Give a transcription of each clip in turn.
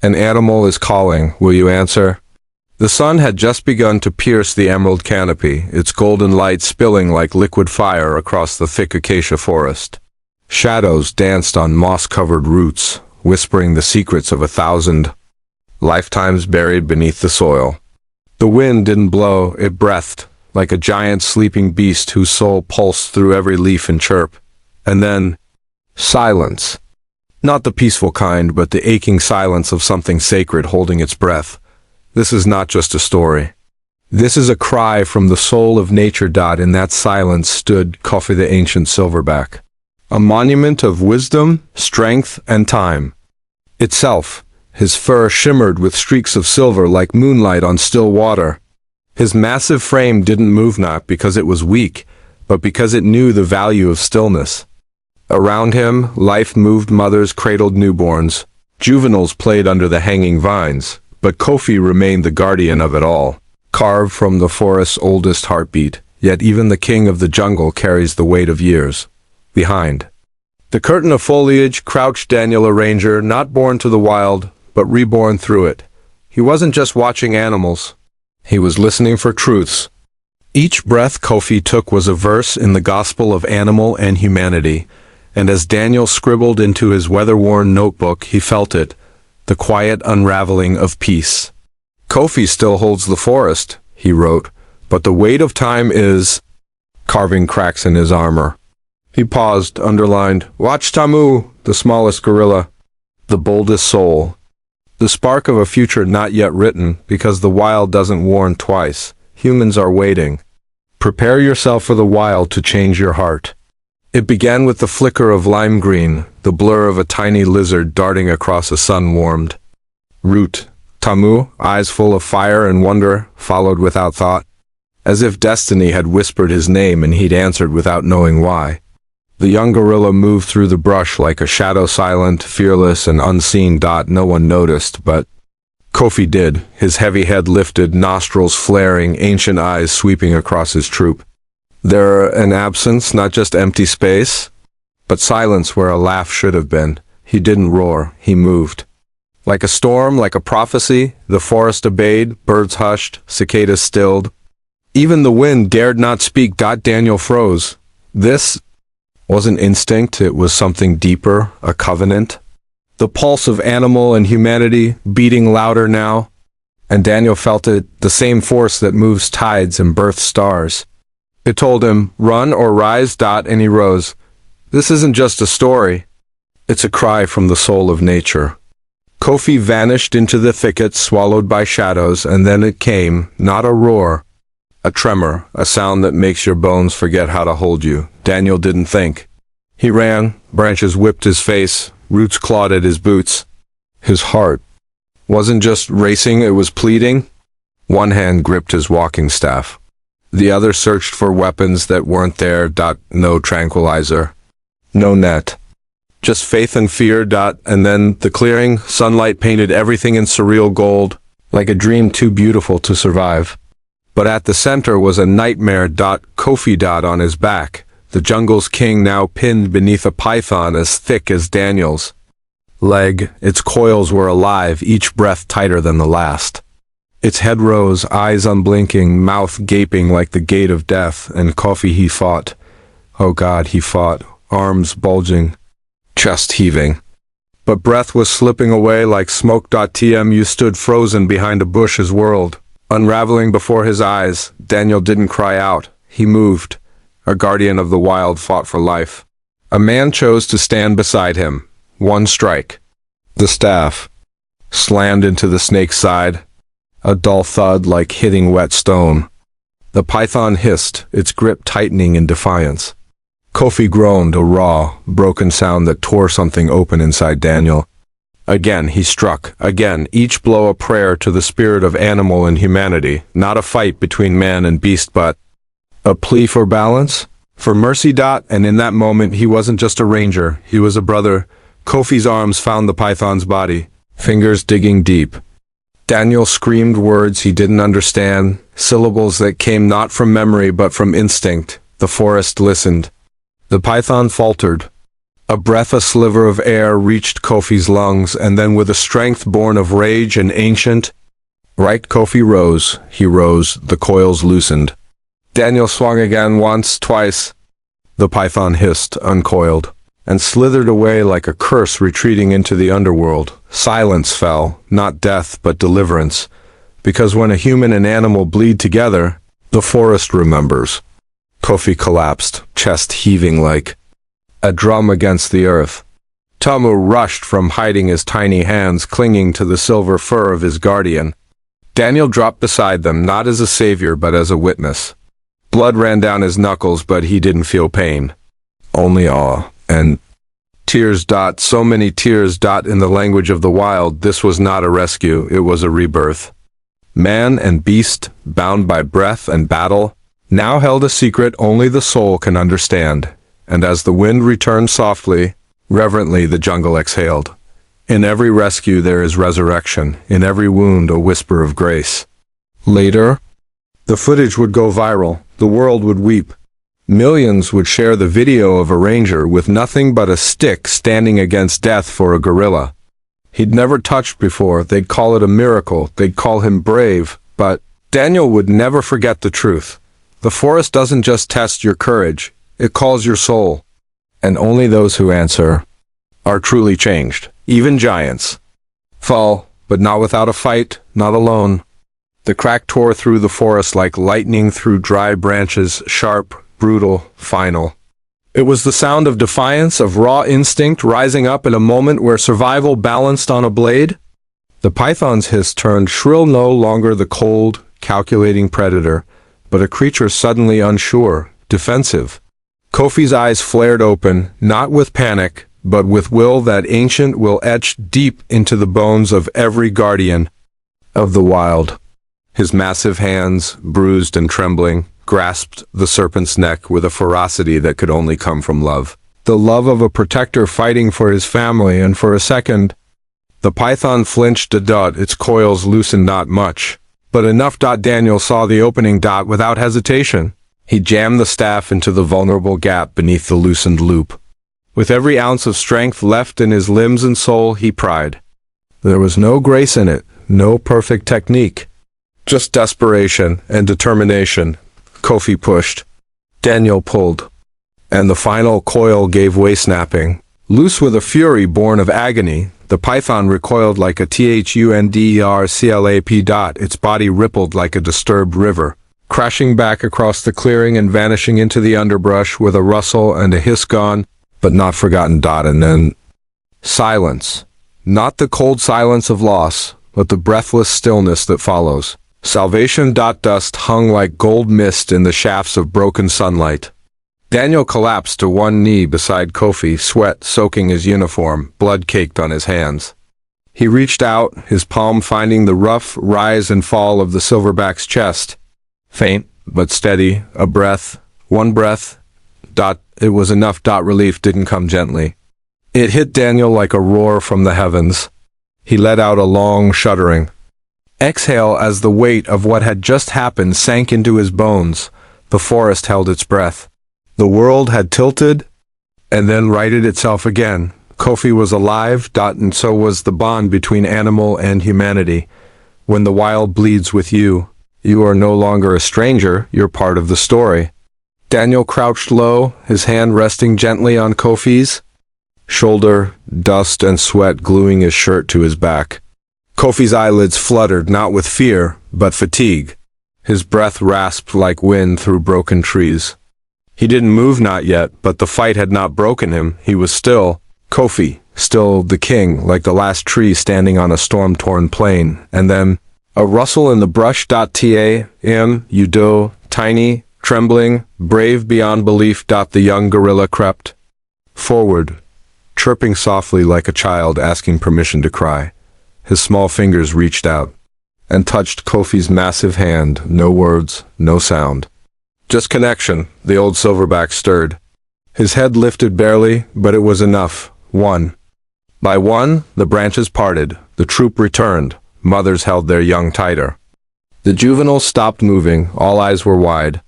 An animal is calling, will you answer? The sun had just begun to pierce the emerald canopy, its golden light spilling like liquid fire across the thick acacia forest. Shadows danced on moss-covered roots, whispering the secrets of 1,000 lifetimes buried beneath the soil. The wind didn't blow, it breathed, like a giant sleeping beast whose soul pulsed through every leaf and chirp. And then, silence. Not the peaceful kind, but the aching silence of something sacred holding its breath. This is not just a story. This is a cry from the soul of nature. In that silence stood Kofi the ancient silverback, a monument of wisdom, strength, and time. Itself, his fur shimmered with streaks of silver like moonlight on still water. His massive frame didn't move not because it was weak, but because it knew the value of stillness. Around him, life moved, mothers cradled newborns, juveniles played under the hanging vines, but Kofi remained the guardian of it all, carved from the forest's oldest heartbeat, yet even the king of the jungle carries the weight of years. Behind the curtain of foliage crouched Daniel, a ranger, not born to the wild, but reborn through it. He wasn't just watching animals. He was listening for truths. Each breath Kofi took was a verse in the gospel of animal and humanity, and as Daniel scribbled into his weather-worn notebook, he felt it, the quiet unraveling of peace. Kofi still holds the forest, he wrote, but the weight of time is carving cracks in his armor. He paused, underlined, "Watch Tamu, the smallest gorilla, the boldest soul." The spark of a future not yet written, because the wild doesn't warn twice. Humans are waiting. Prepare yourself for the wild to change your heart. It began with the flicker of lime green, the blur of a tiny lizard darting across a sun-warmed root. Tamu, eyes full of fire and wonder, followed without thought, as if destiny had whispered his name and he'd answered without knowing why. The young gorilla moved through the brush like a shadow, silent, fearless, and unseen. No one noticed, but Kofi did, his heavy head lifted, nostrils flaring, ancient eyes sweeping across his troop. There an absence, not just empty space, but silence where a laugh should have been. He didn't roar, he moved. Like a storm, like a prophecy, the forest obeyed, birds hushed, cicadas stilled. Even the wind dared not speak. Daniel froze. This wasn't instinct, it was something deeper, a covenant. The pulse of animal and humanity beating louder now, and Daniel felt it, the same force that moves tides and births stars. It told him, run or rise. And he rose. This isn't just a story. It's a cry from the soul of nature. Kofi vanished into the thicket, swallowed by shadows, and then it came, not a roar, a tremor, a sound that makes your bones forget how to hold you. Daniel didn't think. He ran, branches whipped his face, roots clawed at his boots. His heart wasn't just racing, it was pleading. One hand gripped his walking staff. The other searched for weapons that weren't there. No tranquilizer, no net. Just faith and fear. And then the clearing, sunlight painted everything in surreal gold, like a dream too beautiful to survive. But at the center was a nightmare. Kofi on his back, the jungle's king, now pinned beneath a python as thick as Daniel's leg. Its coils were alive, each breath tighter than the last. Its head rose, eyes unblinking, mouth gaping like the gate of death, and Kofi, he fought. Oh God, he fought, arms bulging, chest heaving. But breath was slipping away like smoke. Tmu stood frozen behind a bush, his world unraveling before his eyes. Daniel didn't cry out, he moved. A guardian of the wild fought for life. A man chose to stand beside him. One strike. The staff slammed into the snake's side. A dull thud like hitting wet stone. The python hissed, its grip tightening in defiance. Kofi groaned, a raw, broken sound that tore something open inside Daniel. Again he struck, again, each blow a prayer to the spirit of animal and humanity, not a fight between man and beast, but a plea for balance, for mercy. And in that moment he wasn't just a ranger, he was a brother. Kofi's arms found the python's body, fingers digging deep. Daniel screamed words he didn't understand, syllables that came not from memory but from instinct. The forest listened. The python faltered. A breath, a sliver of air reached Kofi's lungs, and then with a strength born of rage and ancient, right, Kofi rose. He rose, the coils loosened. Daniel swung again, once, twice. The python hissed, uncoiled, and slithered away like a curse retreating into the underworld. Silence fell, not death, but deliverance, because when a human and animal bleed together, the forest remembers. Kofi collapsed, chest heaving like a drum against the earth. Tamu rushed from hiding, his tiny hands clinging to the silver fur of his guardian. Daniel dropped beside them, not as a savior, but as a witness. Blood ran down his knuckles, but he didn't feel pain. Only awe and tears. So many tears. In the language of the wild, this was not a rescue, it was a rebirth. Man and beast, bound by breath and battle, now held a secret only the soul can understand. And as the wind returned softly, reverently the jungle exhaled. In every rescue there is resurrection, in every wound a whisper of grace. Later, the footage would go viral, the world would weep. Millions would share the video of a ranger with nothing but a stick standing against death for a gorilla. He'd never touched before, they'd call it a miracle, they'd call him brave, but Daniel would never forget the truth. The forest doesn't just test your courage, it calls your soul. And only those who answer are truly changed. Even giants fall, but not without a fight, not alone. The crack tore through the forest like lightning through dry branches, sharp, brutal, final. It was the sound of defiance, of raw instinct rising up in a moment where survival balanced on a blade. The python's hiss turned shrill, no longer the cold, calculating predator, but a creature suddenly unsure, defensive. Kofi's eyes flared open, not with panic, but with will, that ancient will etched deep into the bones of every guardian of the wild. His massive hands, bruised and trembling, grasped the serpent's neck with a ferocity that could only come from love. The love of a protector fighting for his family, and for a second, the python flinched a dot, its coils loosened not much, but enough. Daniel saw the opening. Without hesitation, he jammed the staff into the vulnerable gap beneath the loosened loop. With every ounce of strength left in his limbs and soul, he pried. There was no grace in it, no perfect technique, just desperation and determination. Kofi pushed. Daniel pulled. And the final coil gave way, snapping. Loose with a fury born of agony, the python recoiled like a thunderclap. Its body rippled like a disturbed river, crashing back across the clearing and vanishing into the underbrush with a rustle and a hiss. Gone, but not forgotten. And then silence. Not the cold silence of loss, but the breathless stillness that follows. Salvation. Dust hung like gold mist in the shafts of broken sunlight. Daniel collapsed to one knee beside Kofi, sweat soaking his uniform, blood caked on his hands. He reached out, his palm finding the rough rise and fall of the silverback's chest. Faint, but steady, a breath, one breath. It was enough. Relief didn't come gently. It hit Daniel like a roar from the heavens. He let out a long, shuddering exhale as the weight of what had just happened sank into his bones. The forest held its breath. The world had tilted, and then righted itself again. Kofi was alive, and so was the bond between animal and humanity. When the wild bleeds with you, you are no longer a stranger, you're part of the story. Daniel crouched low, his hand resting gently on Kofi's shoulder, dust and sweat gluing his shirt to his back. Kofi's eyelids fluttered, not with fear, but fatigue. His breath rasped like wind through broken trees. He didn't move, not yet, but the fight had not broken him. He was still Kofi, still the king, like the last tree standing on a storm-torn plain. And then, a rustle in the brush. Udo, tiny, trembling, brave beyond belief. The young gorilla crept forward, chirping softly like a child asking permission to cry. His small fingers reached out and touched Kofi's massive hand. No words, no sound. Just connection. The old silverback stirred. His head lifted barely, but it was enough. One by one, the branches parted. The troop returned. Mothers held their young tighter. The juveniles stopped moving. All eyes were wide.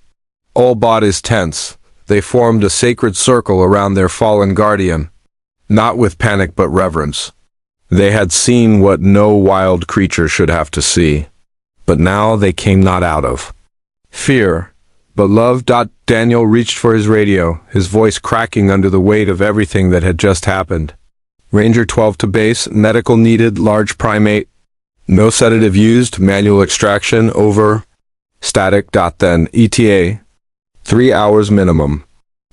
All bodies tense. They formed a sacred circle around their fallen guardian. not with panic but reverence. They had seen what no wild creature should have to see, but now they came not out of fear, but love. Daniel reached for his radio, his voice cracking under the weight of everything that had just happened. Ranger 12 to base, medical needed, large primate. No sedative used, manual extraction, over. Static. Then, ETA. 3 hours minimum.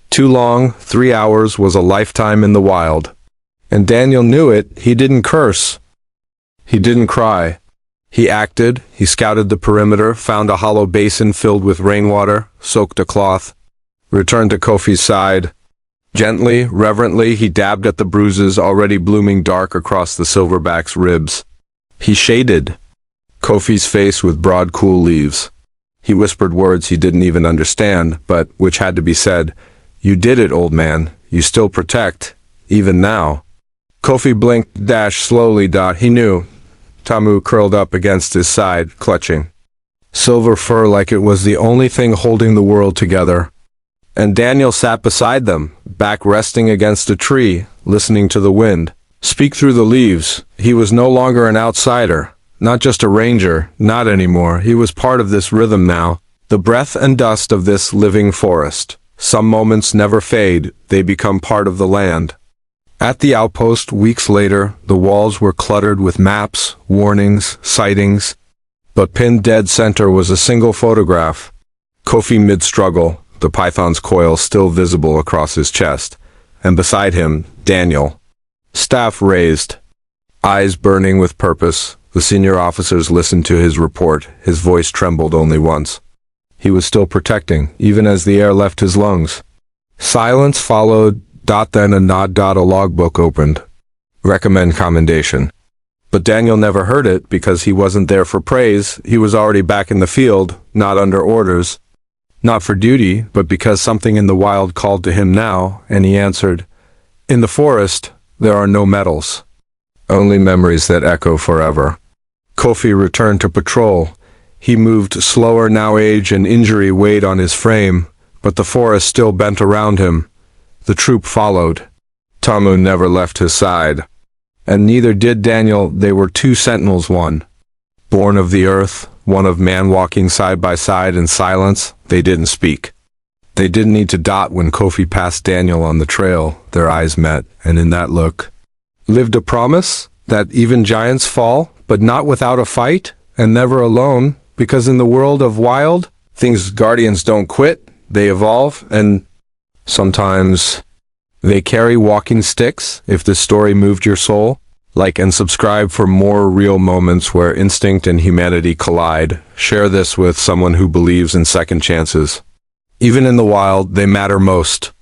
Too long, 3 hours was a lifetime in the wild. And Daniel knew it. He didn't curse. He didn't cry. He acted. He scouted the perimeter, found a hollow basin filled with rainwater, soaked a cloth, returned to Kofi's side. Gently, reverently, he dabbed at the bruises already blooming dark across the silverback's ribs. He shaded Kofi's face with broad, cool leaves. He whispered words he didn't even understand, but which had to be said. "You did it, old man. You still protect, even now." Kofi blinked, slowly. He knew. Tamu curled up against his side, clutching silver fur like it was the only thing holding the world together. And Daniel sat beside them, back resting against a tree, listening to the wind speak through the leaves. He was no longer an outsider, not just a ranger, not anymore. He was part of this rhythm now, the breath and dust of this living forest. Some moments never fade, they become part of the land. At the outpost, weeks later, the walls were cluttered with maps, warnings, sightings, but pinned dead center was a single photograph. Kofi mid-struggle, the python's coil still visible across his chest, and beside him, Daniel. Staff raised, eyes burning with purpose. The senior officers listened to his report. His voice trembled only once. He was still protecting, even as the air left his lungs. Silence followed. Then a nod. A logbook opened. Recommend commendation. But Daniel never heard it because he wasn't there for praise. He was already back in the field, not under orders. Not for duty, but because something in the wild called to him now, and he answered, "In the forest, there are no medals. Only memories that echo forever." Kofi returned to patrol. He moved slower now. Age and injury weighed on his frame, but the forest still bent around him. The troop followed. Tamu never left his side. And neither did Daniel. They were two sentinels, one born of the earth, one of man, walking side by side in silence. They didn't speak. They didn't need to. When Kofi passed Daniel on the trail, their eyes met, and in that look lived a promise that even giants fall, but not without a fight, and never alone, because in the world of wild things, guardians don't quit, they evolve, and sometimes they carry walking sticks. If this story moved your soul, like and subscribe for more real moments where instinct and humanity collide. Share this with someone who believes in second chances. Even in the wild, they matter most.